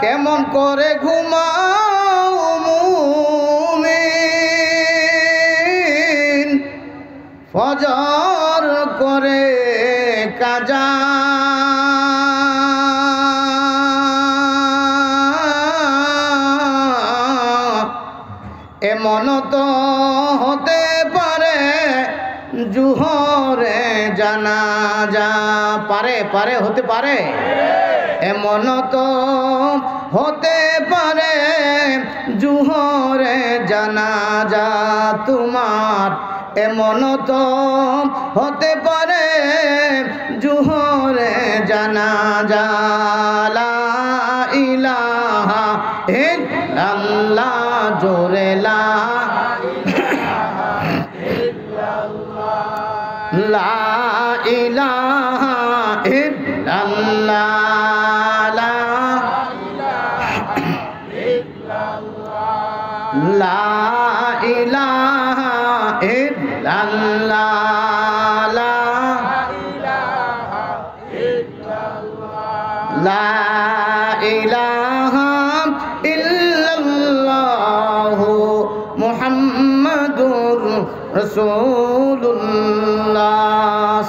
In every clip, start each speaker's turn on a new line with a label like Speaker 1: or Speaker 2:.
Speaker 1: কেমন করে ঘুমাও মুমিন ফজর করে কাজা এমন তো হতে পারে জুহরে জানাজা পারে হতে পারে এমন তো হতে পারে জুহরে জানাজা তোমার এমন তো হতে পারে জুহরে জানাজা লা ইলাহা ইল্লাল্লাহ জোরে লা ইলাহা ইল্লাল্লাহ লা ইলাহা ইল্লাল্লাহ লা ইলাহা ইল্লাল্লাহ মুহাম্মাদুর রাসূলুল্লাহ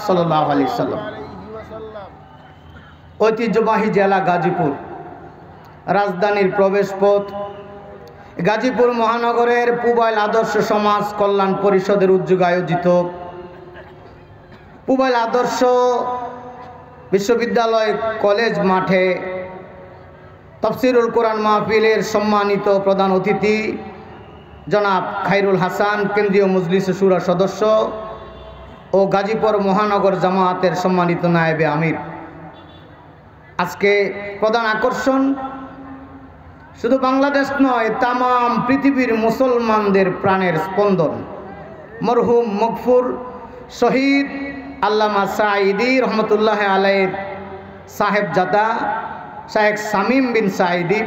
Speaker 1: সাল্লাল্লাহু আলাইহি ওয়াসাল্লাম। ঐতিহ্যবাহী জেলা গাজীপুর, রাজধানীর প্রবেশপথ গাজীপুর মহানগরের পুবাইল আদর্শ সমাজ কল্যাণ পরিষদের উদ্যোগে আয়োজিত পুবাইল আদর্শ বিশ্ববিদ্যালয় কলেজ মাঠে তাফসীরুল কোরআন মাহফিলের সম্মানিত প্রধান অতিথি জনাব খায়রুল হাসান, কেন্দ্রীয় মজলিস শুরা সদস্য ও গাজীপুর মহানগর জামায়াতের সম্মানিত নায়েবে আমির। আজকে প্রধান আকর্ষণ শুধু বাংলাদেশ নয়, তামাম পৃথিবীর মুসলমানদের প্রাণের স্পন্দন মরহুম মগফুর শহীদ আল্লামা সাঈদী রহমতুল্লাহ আলাইহির সাহেবজাদা শায়েখ শামীম বিন সাঈদী।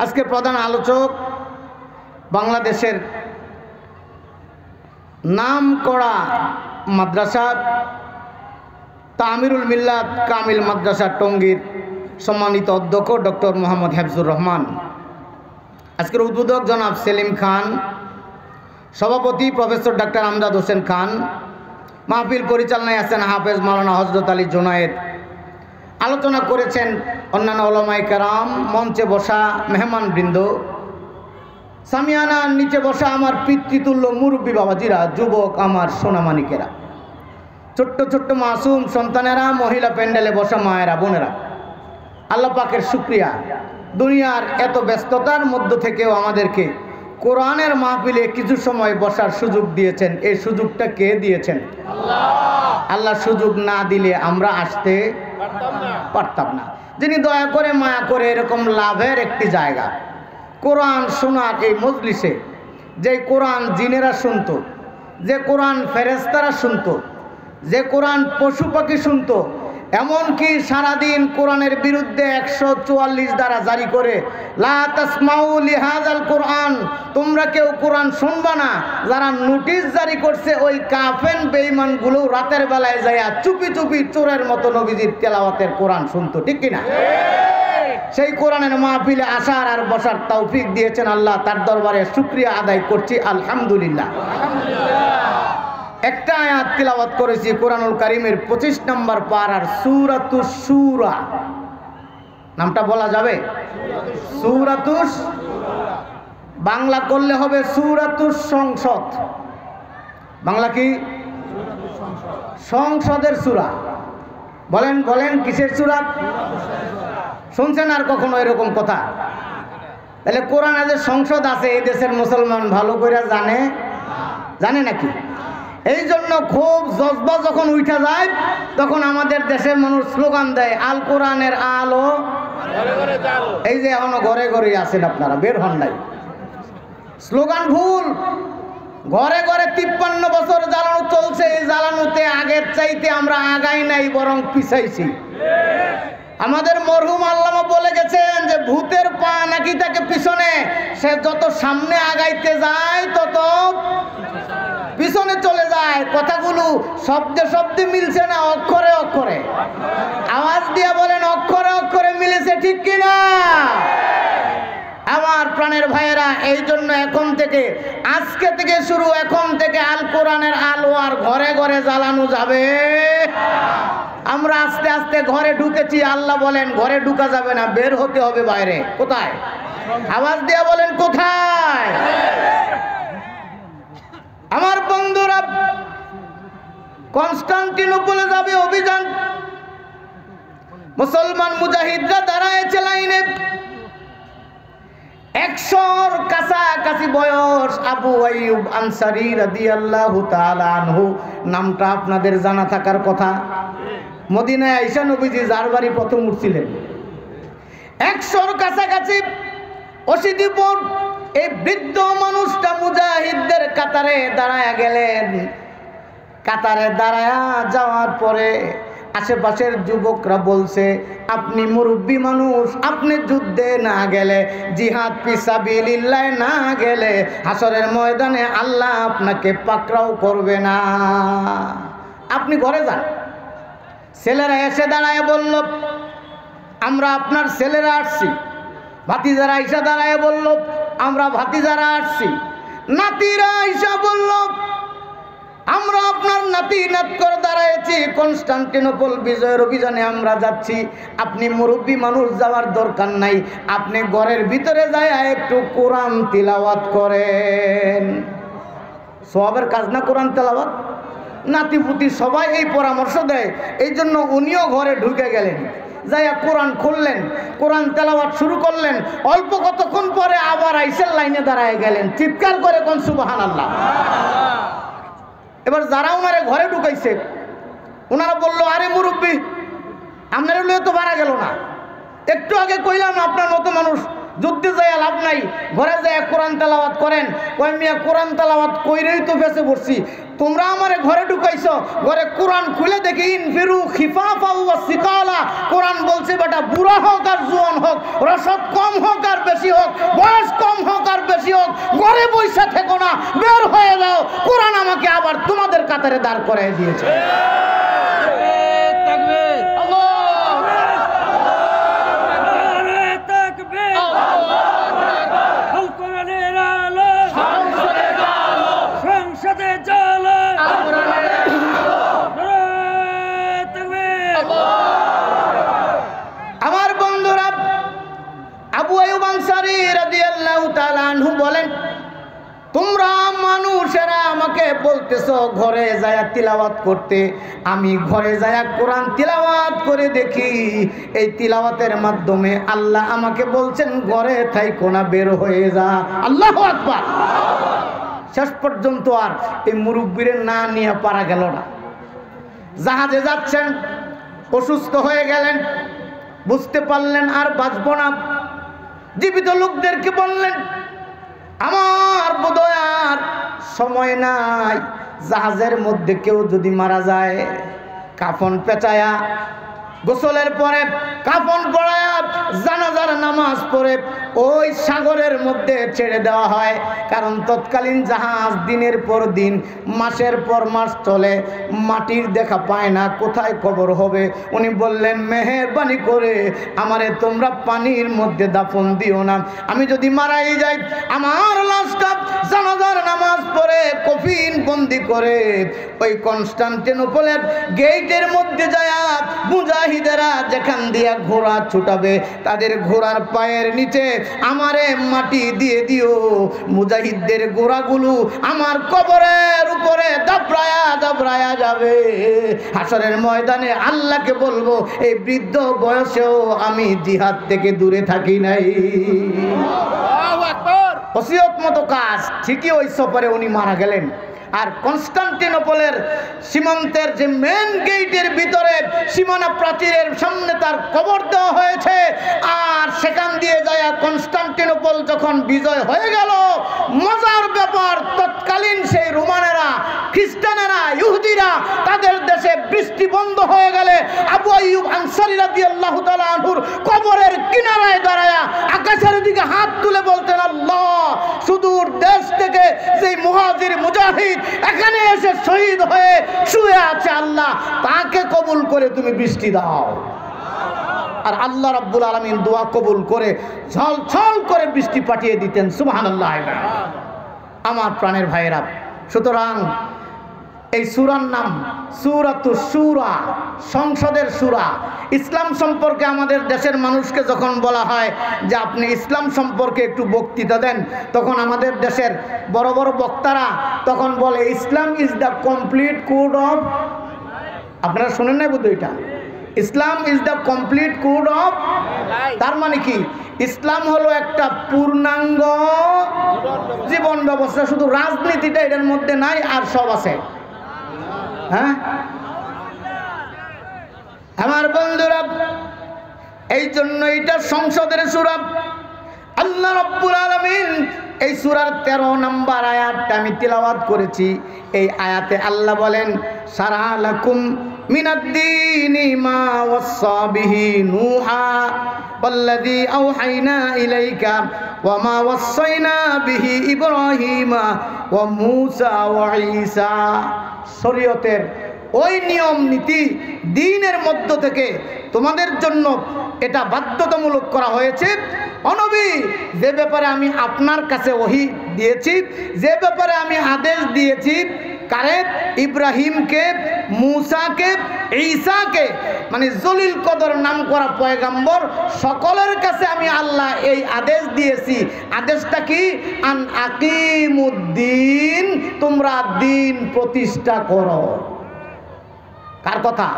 Speaker 1: আজকে প্রধান আলোচক বাংলাদেশের নামকরা মাদ্রাসা তামিরুল মিল্লাত কামিল মাদ্রাসা টঙ্গীর সম্মানিত অধ্যক্ষ ডক্টর মোহাম্মদ হাফিজুর রহমান। আজকের উদ্বোধক জনাব সেলিম খান, সভাপতি প্রফেসর ডাক্তার আমজাদ হোসেন খান, মাহফিল পরিচালনায় আছেন হাফেজ মাওলানা হযরত আলী জুনায়েদ। আলোচনা করেছেন অন্যান্য উলামায়ে কেরাম, মঞ্চে বসা মেহমানবৃন্দ, সামিয়ানার নিচে বসা আমার পিতৃতুল্য মুরব্বী বাবাজিরা, যুবক আমার সোনামানিকেরা, ছোট্ট ছোট্ট মাসুম সন্তানেরা, মহিলা প্যান্ডেলে বসা মায়েরা, বোনেরা, আল্লাহ পাকের শুকরিয়া দুনিয়ার এত ব্যস্ততার মধ্য থেকেও আমাদেরকে কোরআনের মাহফিলে কিছু সময় বসার সুযোগ দিয়েছেন। এই সুযোগটা কে দিয়েছেন? আল্লাহ সুযোগ না দিলে আমরা আসতে পারতাম না। যিনি দয়া করে মায়া করে এরকম লাভের একটি জায়গা কোরআন শোনার এই মজলিসে, যে কোরআন জিনেরা শুনত, যে কোরআন ফেরেশতারা শুনত, যে কোরআন পশু পাখি শুনত, এমনকি সারাদিন কোরআনের বিরুদ্ধে 144 ধারা জারি করে লা তাসমাউ লিহাযাল কোরআন, তোমরা কেউ কোরআন শুনবা না, যারা নোটিশ জারি করছে ওই কাফের বেঈমানগুলো রাতের বেলায় যায়া চুপি চুপি চোরের মতো নবীজির তেলাওয়াতের কোরআন শুনতো, ঠিক কিনা? সেই কোরআনের মাহফিলে আসার আর বসার তৌফিক দিয়েছেন আল্লাহ, তার দরবারে শুকরিয়া আদায় করছি আলহামদুলিল্লাহ। একটা আয়াত তিলাওয়াত করেছি কোরআনুল কারীমের 25 নম্বর পারার সূরাতুশ শূরা। নামটা বলা যাবে? সূরাতুশ, বাংলা করলে হবে সূরাতুশ সংসদ। বাংলা কি? সংসদের সূরা। বলেন বলেন কিসের সূরা? শুনছেন আর কখনো এরকম কথা? তাহলে কোরআনে যে সংসদ আছে এই দেশের মুসলমান ভালো করে জানে নাকি? এই জন্য খুব জজবা যখন উঠা যায় তখন আমাদের দেশের মানুষ স্লোগান দেয়, আল কোরআনের আলো। এই যে এখনো ঘরে ঘরে আছেন আপনারা, বের হন নাই। স্লোগান ভুল। ঘরে ঘরে 53 বছর জ্বালানো চলছে, এই জ্বালানোতে আগের চাইতে আমরা আগাই নাই, বরং পিছাইছি। আমাদের মরহুম আল্লামা বলে গেছেন যে ভূতের পা নাকি থাকে পিছনে, সে যত সামনে আগাইতে যায় তত পিছনে চলে যায়। কথাগুলো শব্দে শব্দে মিলছে না, অক্ষরে অক্ষরে। আওয়াজ দিয়ে বলেন অক্ষরে অক্ষরে মিলেছে, ঠিক কিনা? আমার প্রাণের ভাইয়েরা, এই জন্য এখন থেকে, আজকে থেকে শুরু, এখন থেকে আল কোরআনের আলো আর ঘরে ঘরে জ্বালানো যাবে। আমরা আস্তে আস্তে ঘরে ঢুকেছি, আল্লাহ বলেন ঘরে ঢুকা যাবে না, বের হতে হবে বাইরে। কোথায়? আওয়াজ দিয়ে বলেন কোথায়? আমার বন্ধুরা, কনস্টান্টিনোপলে যাবে অভিযান। মুসলমান মুজাহিদরা দাঁড়ায়েছে লাইনে। 100-র কাছাকাছি বয়স। আবু আইয়ুব আনসারী রাদিয়াল্লাহু তাআলা আনহু, নামটা আপনাদের জানা থাকার কথা। মদিনায় আয়েশা নবীজি যার বাড়ি প্রথম উঠছিলেন। 100-র কাছাকাছি অশীতিপর এই বৃদ্ধ মানুষটা মুজাহিদদের কাতারে দাঁড়ায়া গেলেন। কাতারে দাঁড়ায়া যাওয়ার পরে আশেপাশের যুবকরা বলছে, আপনি মুরব্বী মানুষ, আপনি যুদ্ধে না গেলে, জিহাদ ফিসাবিলিল্লাহ না গেলে হাসরের ময়দানে আল্লাহ আপনাকে পাকড়াও করবে না, আপনি ঘরে যান। ছেলেরা এসে দাঁড়ায় বলল, আমরা আপনার ছেলেরা আসছি। ভাতিজারা আইসা দাঁড়ায় বলল, আমরা ভাতিজারা আসছি। নাতিরা আইসা বলল, আমরা আপনার নাতি নাত করে দাঁড়াইছি, কনস্টান্টিনোপল বিজয়ের অভিযানে আমরা যাচ্ছি। আপনি মুরব্বী মানুষ, যাওয়ার দরকার নাই, আপনি ঘরের ভিতরে যায় একটু কোরআন তিলাওয়াত করেন। সওয়াবের কাজ না কোরআন তেলাওয়াত? নাতিপুতি সবাই এই পরামর্শ দেয়, এই জন্য উনিও ঘরে ঢুকে গেলেন। যাইয়া কোরআন খুললেন, কোরআন তেলাওয়াত শুরু করলেন। অল্প কতক্ষণ পরে আবার আইসের লাইনে দাঁড়ায় গেলেন। চিৎকার করে কোন সুবহানাল্লাহ। এবার যারা ওনারে ঘরে ঢুকাইছে, ওনারা বললো, আরে মুরব্বী, আপনার লয়ে তো মারা গেল না, একটু আগে কইলাম আপনার মতো মানুষ যুদ্ধে যায় লাভ নাই, ঘরে যায় কোরআন তেলাওয়াত করেন। কই মিয়া, কোরআন তেলাওয়াত কইরেই তো বেঁচে পড়ছি, তোমরা আমারে ঘরে ঢুকাইছো। ঘরে কোরআন খুলে দেখি, ইনফিরু খিফাফা ওয়া সিকালা, কোরআন বলছে বেটা, বুড়া হোক আর জোয়ান হোক, রসদ কম হোক আর বেশি হোক, বয়স কম হোক আর বেশি হোক, ঘরে বসে থেকো না, বের হয়ে যাও। কোরআন আমাকে আবার তোমাদের কাতারে দাঁড় করায় দিয়েছে। আমার বন্ধুরা, আবু আইয়ুব আনসারী রাদিয়াল্লাহু তাআলা আনহু বলেন, তোমরা মানুষেরা আমাকে বলতেছো ঘরে যায়া তিলাওয়াত করতে, আমি ঘরে যায়া কোরআন তিলাওয়াত করে দেখি। এই তিলাওয়াতের মাধ্যমে আল্লাহ আমাকে বলছেন ঘরে থাইকো না, বের হয়ে যা। আল্লাহু আকবার। শেষ পর্যন্ত আর এই মুরব্বিরে না নিয়ে পারা গেল না। জাহাজে যাচ্ছেন, অসুস্থ হয়ে গেলেন, বুঝতে পারলেন আর বাঁচব না। জীবিত লোকদেরকে বললেন, আমার বোধহয় আর সময় নাই, জাহাজের মধ্যে কেউ যদি মারা যায়, কাফন পেঁচায়া, গোসলের পরে কাফন পড়ায়া, জানাজার নামাজ পড়ে ওই সাগরের মধ্যে ছেড়ে দেওয়া হয়। কারণ তৎকালীন জাহাজ দিনের পর দিন, মাসের পর মাস চলে, মাটির দেখা পায় না, কোথায় কবর হবে। উনি বললেন, মেহেরবানি করে আমারে তোমরা পানির মধ্যে দাফন দিও না, আমি যদি মারাই যাই, আমার লাশটা জানাজার নামাজ পড়ে কফিন বন্দি করে ওই কনস্টান্টিনোপলের গেটের মধ্যে যায় মুজাহিদেরা যেখান দিয়ে ঘোড়া ছুটাবে, তাদের ঘোড়ার পায়ের নিচে আমারে মাটি দিয়ে দিও। মুজাহিদদের ঘোড়াগুলো আমার কবরের উপরে দাবড়ায়া দাবড়ায়া যাবে। হাসরের ময়দানে আল্লাহকে বলবো, এই বৃদ্ধ বয়সেও আমি জিহাদ থেকে দূরে থাকি নাই। ওসিয়ত মতো কাজ। ঠিকই ওই সফরে উনি মারা গেলেন। আর কনস্টান্টিনোপলের সীমান্তের যে মেন গেটের ভিতরে সীমানা প্রাচীরের সামনে তার কবর দেওয়া হয়েছে। আর সেখান দিয়ে যায় কনস্টান্টিনোপল যখন বিজয় হয়ে গেল, মজার ব্যাপার, তৎকালীন সেই রোমানেরা, খ্রিস্টানেরা, ইহুদিরা, তাদের দেশে বৃষ্টি বন্ধ হয়ে গেলে আবু আইয়ুব আনসারী রাদিয়াল্লাহু তাআলা আনহুর কবরের কিনারায় দাঁড়ায়া আকাশের দিকে হাত তুলে বলতেন, আল্লাহ, সুদূর দেশ থেকে সেই মুহাজির মুজাহিদ এখানে এসে শহীদ হয়ে শুয়ে আছে, আল্লাহ তাকে কবুল করে তুমি বৃষ্টি দাও। আর আল্লাহ রাব্বুল আলামিন দোয়া কবুল করে ঝলঝল করে বৃষ্টি পাঠিয়ে দিতেন। সুবহানাল্লাহ। আমার প্রাণের ভাইয়েরা, সুতরাং এই সূরার নাম সূরাতুশ শূরা, সংসদের সূরা। ইসলাম সম্পর্কে আমাদের দেশের মানুষকে যখন বলা হয় যে আপনি ইসলাম সম্পর্কে একটু বক্তৃতা দেন, তখন আমাদের দেশের বড় বড় বক্তারা তখন বলে Islam is the complete code of, আপনারা শোনেন নাই বুঝো এটা, Islam is the complete code of. তার মানে কি, ইসলাম হলো একটা পূর্ণাঙ্গ জীবন ব্যবস্থা, শুধু রাজনীতিটা এটার মধ্যে নাই, আর সব আছে। হ্যাঁ আমার বন্ধুরা, এই জন্য এটা সংসদের সূরা। আল্লাহ রাব্বুল আলামিন এই সূরার 13 নম্বর আয়াতটা আমি তিলাওয়াত করেছি। এই আয়াতে আল্লাহ বলেন, শারা লাকুম মিনাদ-দীনি মা ওয়াসসা বিহি নূহা ওয়াল্লাযী আওহাইনা ইলাইকা ওয়া মা ওয়াসাইনা বিহি ইব্রাহিমা ওয়া মূসা ওয়া ঈসা। শরীয়তের ওই নিয়ম নীতি দ্বীনের মধ্য থেকে তোমাদের জন্য এটা বাধ্যতামূলক করা হয়েছে। নবী, যে ব্যাপারে আমি আপনার কাছে ওহী দিয়েছি, যে ব্যাপারে আমি আদেশ দিয়েছি, কারে? ইব্রাহিমকে, মূসাকে, ঈসাকে, মানে জলিল কদর নাম করা পয়গাম্বর সকলের কাছে আমি আল্লাহ এই আদেশ দিয়েছি। আদেশটা কি? আন আকিমুদ্দিন, তোমরা দিন প্রতিষ্ঠা করো। কার কথা?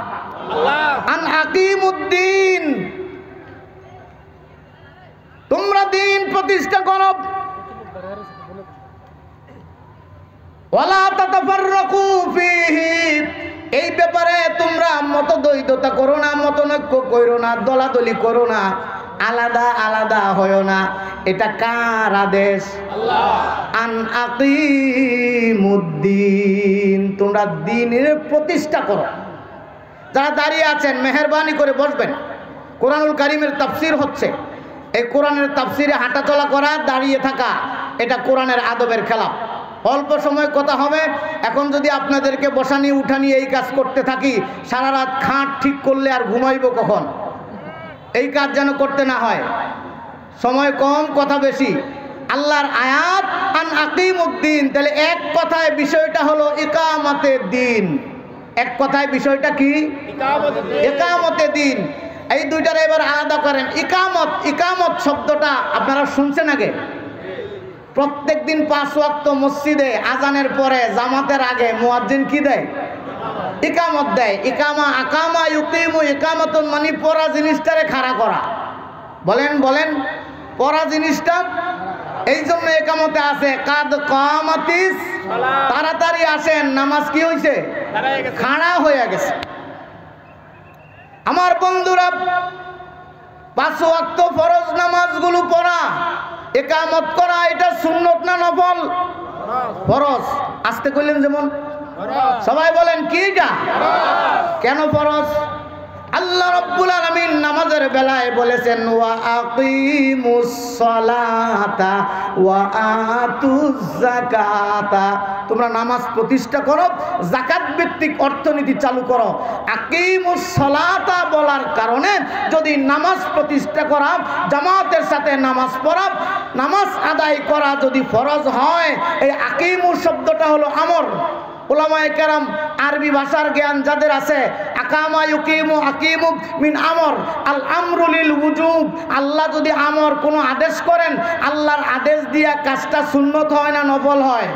Speaker 1: আল্লাহ। আন আকিমুদ্দিন, তোমরা দিন প্রতিষ্ঠা করো। ওয়ালা তাতাফাররাকু ফীহি, এই ব্যাপারে তোমরা মতদ্বৈধতা করো না, মতনৈক্য করো না, দলাদলি করো না, আলাদা আলাদা হয়ো না। এটা কার আদেশ? আল্লাহ। আন আকিমুদ্দিন, তোমরা দ্বীনের প্রতিষ্ঠা করো। যারা দাঁড়িয়ে আছেন মেহেরবানি করে বসবেন, কোরআনুল কারীমের তাফসীর হচ্ছে। এই কোরআনের তাফসীরে হাঁটাচলা করা, দাঁড়িয়ে থাকা, এটা কোরআনের আদবের খেলাফ। অল্প সময় কথা হবে। এখন যদি আপনাদেরকে বসানি উঠানি এই কাজ করতে থাকি, সারা রাত খাট ঠিক করলে আর ঘুমাইব কখন? এই কাজ যেন করতে না হয়। সময় কম, কথা বেশি। আল্লাহর আয়াত আন আকিমুদ্দিন, তাহলে এক কথায় বিষয়টা হলো ইকামতে দ্বীন। এক কথায় বিষয়টা কি? ইকামতে দ্বীন। এই দুইটার এবার আলাদা করেন। ইকামত, ইকামত শব্দটা আপনারা শুনছেন আগে? প্রত্যেক দিন 5 ওয়াক্ত মসজিদে আজানের পরে জামাতের আগে মুয়াজ্জিন কি দেয়? ইকামত দেয়। ইকামা, আকামা, ইউকিমু, ইকামাতুন মানে পড়া জিনিসটারে খাড়া করা। বলেন বলেন, পড়া জিনিসটা। এই জন্য ইকামতে আছে কাদ কামাতিস, তাড়াতাড়ি আসেন, নামাজ কি হয়েছে? খাড়া হয়ে গেছে। আমার বন্ধুরা, 5 ওয়াক্ত ফরজ নামাজগুলো পড়া, ইকামত করা, এটা সুন্নত না নফল? ফরজ। আসতে কইলেন যেমন, সবাই বলেন কি এটা? কেন ফরজ? আল্লাহ রাব্বুল আলামিন নামাজের বেলায় বলেছেন ওয়া আকিমুস সালাতা ওয়া আতুজ যাকাতা, তোমরা নামাজ প্রতিষ্ঠা করো, যাকাত ভিত্তিক অর্থনীতি চালু করো। আকিমুস সালাতা বলার কারণে যদি নামাজ প্রতিষ্ঠা করা, জামাতের সাথে নামাজ পড়া, নামাজ আদায় করা যদি ফরজ হয়, এই আকিমুস শব্দটা হলো আমর। উলামায়ে কেরাম আরবি ভাষার জ্ঞান যাদের আছে, আকামা ইউকিমু আকিমু মিন আমর, আল আমরু লিল উজুব। আল্লাহ যদি আমর কোনো আদেশ করেন, আল্লাহর আদেশ দিয়া কাজটা সুন্নত হয় না নফল হয়?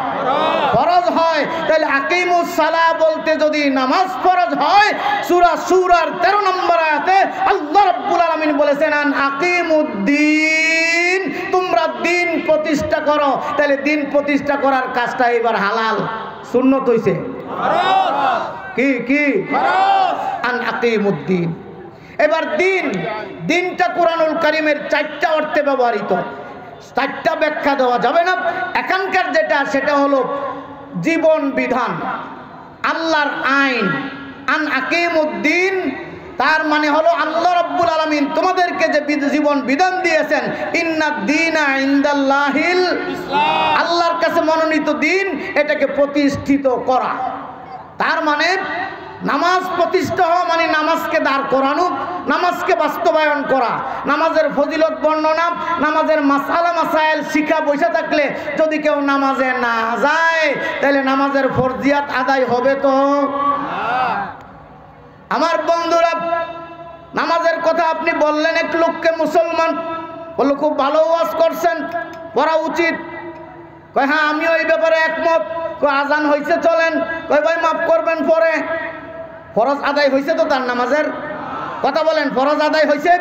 Speaker 1: ফরজ হয়। তাহলে আকিমুস সালাহ বলতে যদি নামাজ ফরজ হয়, সূরা সূরার 13 নম্বর আয়াতে আল্লাহ রাব্বুল আলামিন বলেছেন আন আকিমুদ্দিন, তোমরা দিন প্রতিষ্ঠা করো। তাহলে দিন প্রতিষ্ঠা করার কাজটা এবার হালাল, সুন্নত হইছে। কি কি? আন আকিমুদ্দিন। এবার দিন, দিনটা কোরআনুল কারীমের 4টা অর্থে ব্যবহৃত, 4টা ব্যাখ্যা দেওয়া যাবে না। এখানকার যেটা, সেটা হলো জীবন বিধান, আল্লাহর আইন। আন আকিমুদ্দিন তার মানে হলো আল্লাহ রাব্বুল আলামিন তোমাদেরকে যে জীবন বিধান দিয়েছেন, ইন্নাদ দীনা ইনদাল্লাহিল ইসলাম, আল্লাহর কাছে মনোনীত দিন, এটাকে প্রতিষ্ঠিত করা। তার মানে নামাজ প্রতিষ্ঠা হওয়া মানে নামাজকে দাঁড় করানো, নামাজকে বাস্তবায়ন করা, নামাজের ফজিলত বর্ণনা, নামাজের মাসালা মাসাইল শিখা বসে থাকলে যদি কেউ নামাজে না যায় তাহলে নামাজের ফরজিয়াত আদায় হবে তো? আমার বন্ধুরা, নামাজের কথা আপনি বললেন, এক লোককে মুসলমান বললো খুব ভালো ওয়াজ করছেন, পড়া উচিত। কয় হ্যাঁ আমিও এই ব্যাপারে একমত। কয় আজান হয়েছে চলেন। কয় ভাই মাফ করবেন পরে। ফরজ আদায় হয়েছে তো তার নামাজের? কথা বলেন, ফরজ আদায় হয়েছে?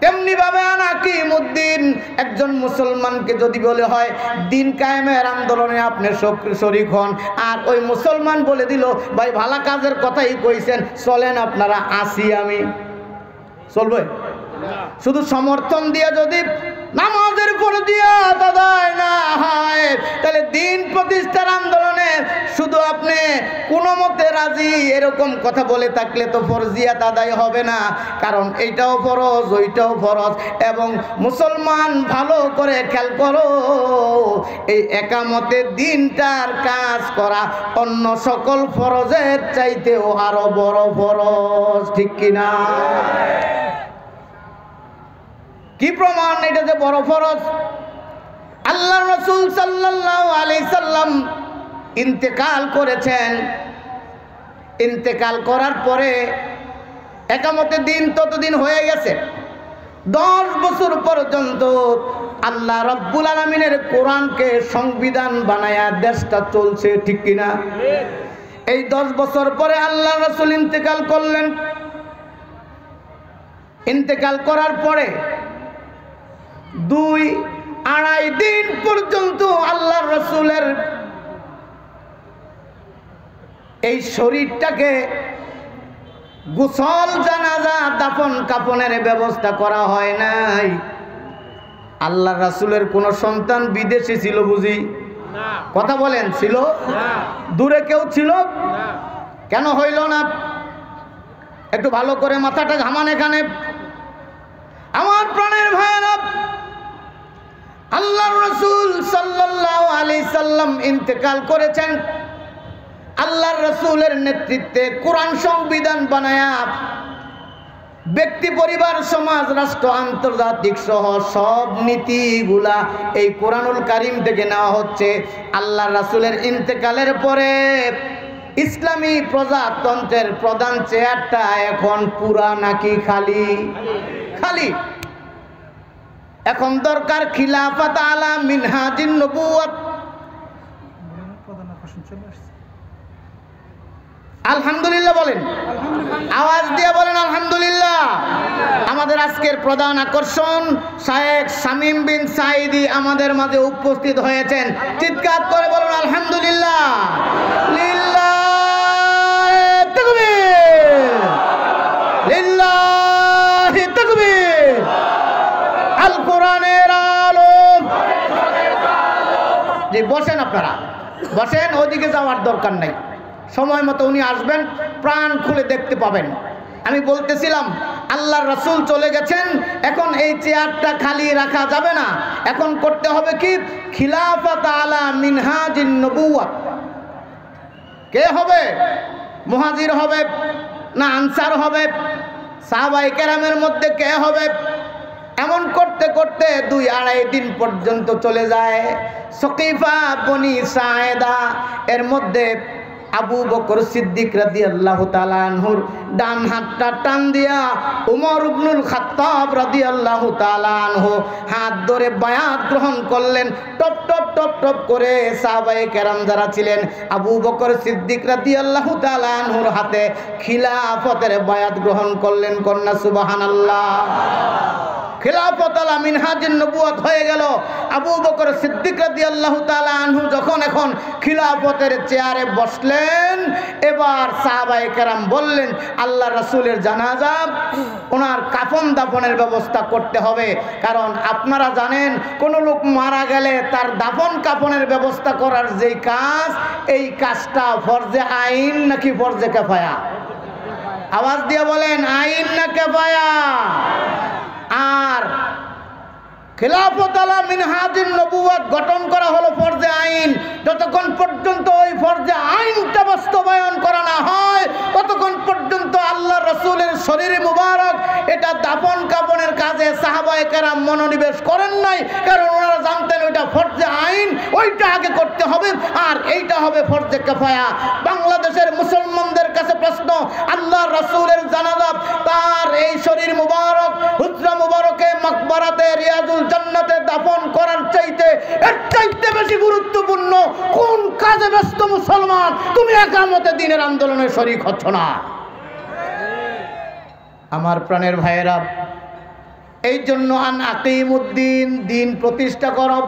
Speaker 1: তেমনি ভাবে আনাকিমুদ্দিন, একজন মুসলমানকে যদি বলে হয় দিন কায়েমের আন্দোলনে আপনি শরীক হন, আর ওই মুসলমান বলে দিল ভাই ভালো কাজের কথাই কইছেন, চলেন আপনারা আসি, আমি চলবে? শুধু সমর্থন দিয়ে যদি নামাজের ফরজিয়াত আদায় না হয় তাহলে দিন প্রতিষ্ঠার আন্দোলনে শুধু আপনি কোনো মতে রাজি এরকম কথা বলে থাকলে তো ফরজিয়াত আদায় হবে না। কারণ এইটাও ফরজ, ওইটাও ফরজ। এবং মুসলমান ভালো করে খেয়াল করো, এই একামতে দিনটার কাজ করা অন্য সকল ফরজের চাইতেও আরো বড় ফরজ, ঠিক কিনা? কি প্রমাণ এটা যে বড় ফরজ? আল্লাহ রাসূল সাল্লাল্লাহু আলাইহি সাল্লাম ইন্তেকাল করেছেন। ইন্তেকাল করার পরে একামতে দিন ততদিন হয়ে গেছে। 10 বছর পর্যন্ত আল্লাহ রাব্বুল আলামিনের কোরআনকে সংবিধান বানায়া দেশটা চলছে, ঠিক কিনা? এই 10 বছর পরে আল্লাহ রাসূল ইন্তেকাল করলেন। ইন্তেকাল করার পরে 2-2.5 দিন পর্যন্ত আল্লাহ রাসূলের এই শরীরটাকে গোসল, জানাজা, দাফন কাফনের ব্যবস্থা করা হয় নাই। আল্লাহ রাসূলের কোন সন্তান বিদেশে ছিল বুঝি? কথা বলেন, ছিল? দূরে কেউ ছিল? কেন হইল না? একটু ভালো করে মাথাটা ঘামান এখানে। আমার প্রাণের ভাইরা, আল্লাহর রাসূল সাল্লাল্লাহু আলাইহি সাল্লাম ইন্তেকাল করেছেন। আল্লাহর রাসূলের নেতৃত্বে কোরআন সংবিধান বানায়া ব্যক্তি, পরিবার, সমাজ, রাষ্ট্র, আন্তর্জাতিক সহ সব নীতিগুলা এই কোরআনুল কারীম থেকে নেওয়া হচ্ছে। আল্লাহর রাসূলের ইন্তেকালের পরে ইসলামী প্রজাতন্ত্রের প্রধান চেয়ারটা এখন পুরা নাকি খালি? খালি। এখন দরকার খিলাফত আলা মিনহাজিন নবুওয়াত। আলহামদুলিল্লাহ বলেন, আওয়াজ দিয়ে বলেন আলহামদুলিল্লাহ। আমাদের আজকের প্রধান আকর্ষণ শায়েখ শামীম বিন সাঈদী আমাদের মাঝে উপস্থিত হয়েছেন। চিৎকার করে বলুন আলহামদুলিল্লাহ। লিল্লাহি তাকবীর, লিল্লাহি তাকবীর। আল কোরআনের আলো। জি বসেন, আপনারা বসেন, ওদিকে যাওয়ার দরকার নাই। সময় মতো উনি আসবেন, প্রাণ খুলে দেখতে পাবেন। আমি বলতেছিলাম আল্লাহর রাসূল চলে গেছেন, এখন এই চেয়ারটা খালি রাখা যাবে না। এখন করতে হবে কি? খিলাফত আলা মিনহাজিন নবুওয়াত। কে হবে? মুহাজির হবে না আনসার হবে? সাহাবায়ে কেরামের মধ্যে কে হবে? এমন করতে করতে 2-2.5 দিন পর্যন্ত চলে যায়। সকিফা বনি সায়েদা, এর মধ্যে আবু বকর সিদ্দিক রাদিয়াল্লাহু তাআলা আনহুর ডান হাতটা টান দিয়া ওমর ইবনুল খাত্তাব রাদিয়াল্লাহু তাআলা আনহু হাত ধরে বায়াত গ্রহণ করলেন। টপ টপ টপ টপ করে সাহাবায়ে কেরাম যারা ছিলেন আবু বকর সিদ্দিক রাদিয়াল্লাহু তাআলা আনহুর হাতে খিলাফতের বায়াত গ্রহণ করলেন। কন্যা সুবহানাল্লাহ। খিলাফত আলা মিনহাজিন নবুওয়াত হয়ে গেল। আবু বকর সিদ্দিক রাদিয়াল্লাহু তাআলা আনহু যখন এখন খিলাফতের চেয়ারে বসলেন, এবার সাহাবায়ে কেরাম বললেন আল্লাহর রাসূলের জানাজা, ওনার কাফন দাফনের ব্যবস্থা করতে হবে। কারণ আপনারা জানেন কোন লোক মারা গেলে তার দাফন কাফনের ব্যবস্থা করার যেই কাজ, এই কাজটা ফরজে আইন নাকি ফরজে কিফায়া? আওয়াজ দিয়ে বলেন, আইন না কিফায়া? আর খিলাফত আলা মিনহাজুন নবুওয়াত গঠন করা হলো ফরজে আইন। যতক্ষণ পর্যন্ত ওই ফরজে আইনটা বাস্তবায়ন করা না হয় ততক্ষণ পর্যন্ত আল্লাহ রাসূলের শরীরে মুবারক এটা দাফন কাফনের কাজে সাহাবায়ে কেরাম মনোনিবেশ করেন নাই, কারণ ওনারা জানতেন ওইটা ফরজে আইন, ওইটা আগে করতে হবে, আর এইটা হবে ফরজে কিফায়া। বাংলাদেশের মুসলমানদের কাছে প্রশ্ন, আল্লাহ রাসূলের জানাজা তার এই শরীর মুবারক হুজরা মুবারকে মাকবারাতে রিয়াজুল জান্নাতে দাফন করার চাইতে এর চাইতে বেশি গুরুত্বপূর্ণ কোন কাজে ব্যস্ত মুসলমান তুমি একামতে দিনের আন্দোলনে শরীক হচ্ছ না? আমার প্রাণের ভাইয়েরা, এই জন্য আন আকিমুদ্দিন, দিন প্রতিষ্ঠা করো।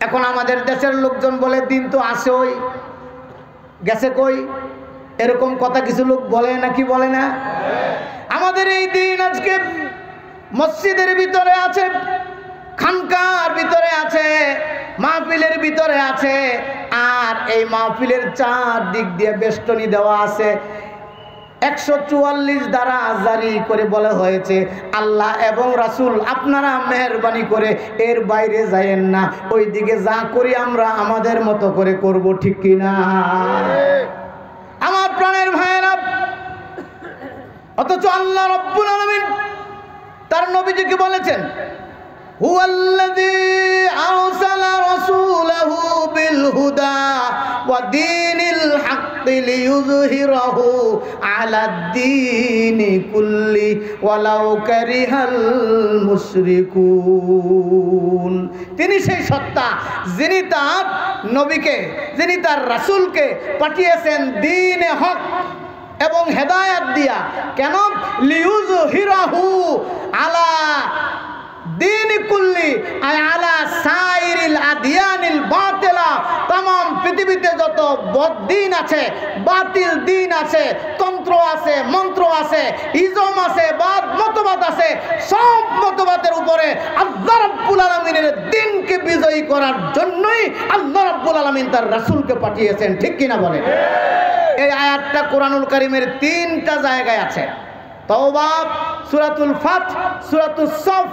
Speaker 1: এখন আমাদের দেশের লোকজন বলে দিন তো আসেই, গেছে কই, এরকম কথা কিছু লোক বলে নাকি বলে না? আমাদের এই দিন আজকে মসজিদের ভিতরে আছে, খানকার ভিতরে আছে, মাহফিলের ভিতরে আছে, আর এই মাহফিলের চার দিক দিয়ে বেষ্টনী দেওয়া আছে। 144 দ্বারা জারি করে বলা হয়েছে আল্লাহ এবং রাসূল আপনারা মেহেরবানি করে এর বাইরে যায়েন না, ওই দিকে যা করি আমরা আমাদের মতো করে করব, ঠিক কি না? আমার প্রাণের ভাইয়েরা, অথচ আল্লাহ রাব্বুল আলামিন তার নবীজিকে বলেছেন হুয়াল্লাযী আরসালা রাসূলাহু বিল হুদা ওয়া দীনিল হাক্কি লিইয়ুযহিরাহু আলাদ দীনি কুল্লি ওয়ালাউ কারিহাল মুশরিকুন। তিনি সেই সত্তা যিনি তার নবীকে, যিনি তার রাসূলকে পাঠিয়েছেন দ্বীনে হক এবং হেদায়েত দিয়া। কেন? লিইয়ুযহিরাহু আলা দীনি কুল্লি আয় আলা সাইরিল আদিয়ানিল বাতিলা। तमाम পৃথিবীতে যত বদ্দিন আছে, বাতিল দিন আছে, তন্ত্র আছে, মন্ত্র আছে, ইজম আছে, বাদ মতবাদ আছে, সব মতবাদের উপরে আল্লাহ রাব্বুল আলামিনের দ্বীনকে বিজয়ী করার জন্যই আল্লাহ রাব্বুল আলামিন তার রাসূলকে পাঠিয়েছেন, ঠিক কিনা বলেন? এই আয়াতটা কোরআনুল কারীমের 3টা জায়গায় আছে। তওবা, সূরাতুল ফাত, সূরাতুস সফ,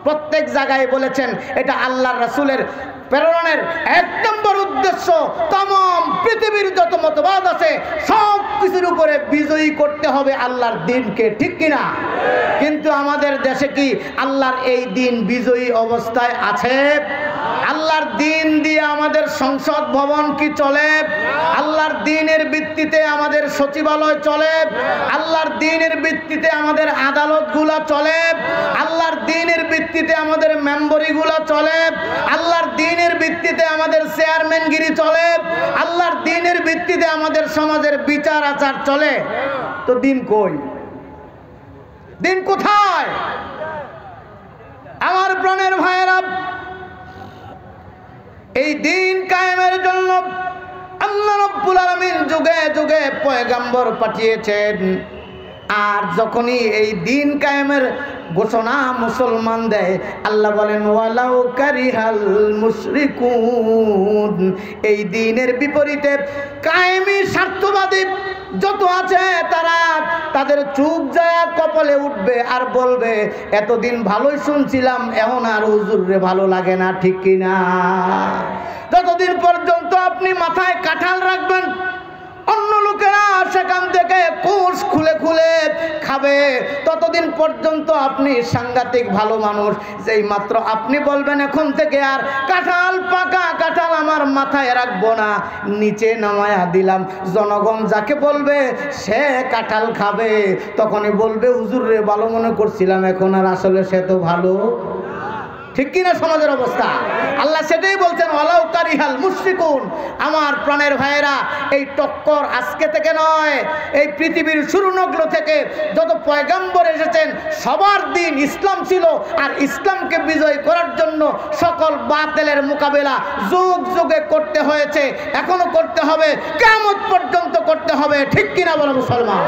Speaker 1: প্রত্যেক জায়গায় বলেছেন এটা আল্লাহর রাসূলের প্রেরণের 1 নম্বর উদ্দেশ্য तमाम পৃথিবীর যত মতবাদ আছে সব কিছুর উপরে বিজয়ী করতে হবে আল্লাহর দ্বীনকে, ঠিক কিনা? কিন্তু আমাদের দেশে কি আল্লাহর এই দ্বীন বিজয়ী অবস্থায় আছে? আল্লাহর দ্বীন দিয়ে আমাদের সংসদ ভবন কি চলে? আল্লাহর দ্বীনের ভিত্তিতে আমাদের সচিবালয় চলে? আল্লাহর দ্বীনের ভিত্তিতে আমাদের আদালতগুলো চলে? আল্লাহর দ্বীনের ভিত্তিতে আমাদের মেম্বরিগুলো চলে? আল্লাহর দ্বীনের ভিত্তিতে আমাদের চেয়ারম্যানগিরি চলে? আল্লাহর দ্বীনের ভিত্তিতে আমাদের সমাজের বিচার আচার চলে? তো দ্বীন কই? দ্বীন কোথায়? আমার প্রাণের ভাইয়েরা, এই দ্বীন কায়েমের জন্য আল্লাহ রাব্বুল আলামিন যুগে যুগে পয়গম্বর পাঠিয়েছেন। আর যখনই এই দ্বীন কায়েমের ঘোষণা মুসলমান দেয়, আল্লাহ বলেন ওয়ালাউ কারিহাল মুশরিকুন। এই দ্বীনের বিপরীতে কায়েমি স্বার্থবাদী যত আছে তারা তাদের চুপ যায় কপালে উঠবে আর বলবে এতদিন ভালোই শুনছিলাম, এখন আর হুজুরে ভালো লাগে না, ঠিক কিনা? যতদিন পর্যন্ত আপনি মাথায় কাঁঠাল রাখবেন অন্য লোকেরা সেখান থেকে কোষ খুলে খুলে খাবে, ততদিন পর্যন্ত আপনি সাংঘাতিক ভালো মানুষ। যেই মাত্র আপনি বলবেন এখন থেকে আর কাঁঠাল, পাকা কাঁঠাল আমার মাথায় রাখবো না, নিচে নামায়া দিলাম, জনগণ যাকে বলবে সে কাঁঠাল খাবে, তখনই বলবে হুজুর রে ভালো মনে করছিলাম, এখন আর আসলে সে তো ভালো, ঠিক কিনা সমাজের অবস্থা? আল্লাহ সেটাই বলছেন ওয়ালাউ কারিহাল মুশরিকুন। আমার প্রাণের ভাইয়েরা, এই টক্কর আজকে থেকে নয়, এই পৃথিবীর শুরুনগ্ন থেকে যত পয়গম্বর এসেছেন সবার দিন ইসলাম ছিল, আর ইসলামকে বিজয় করার জন্য সকল বাতিলের মোকাবেলা যুগ যুগে করতে হয়েছে, এখনো করতে হবে, কিয়ামত পর্যন্ত করতে হবে, ঠিক কিনা বলো মুসলমান?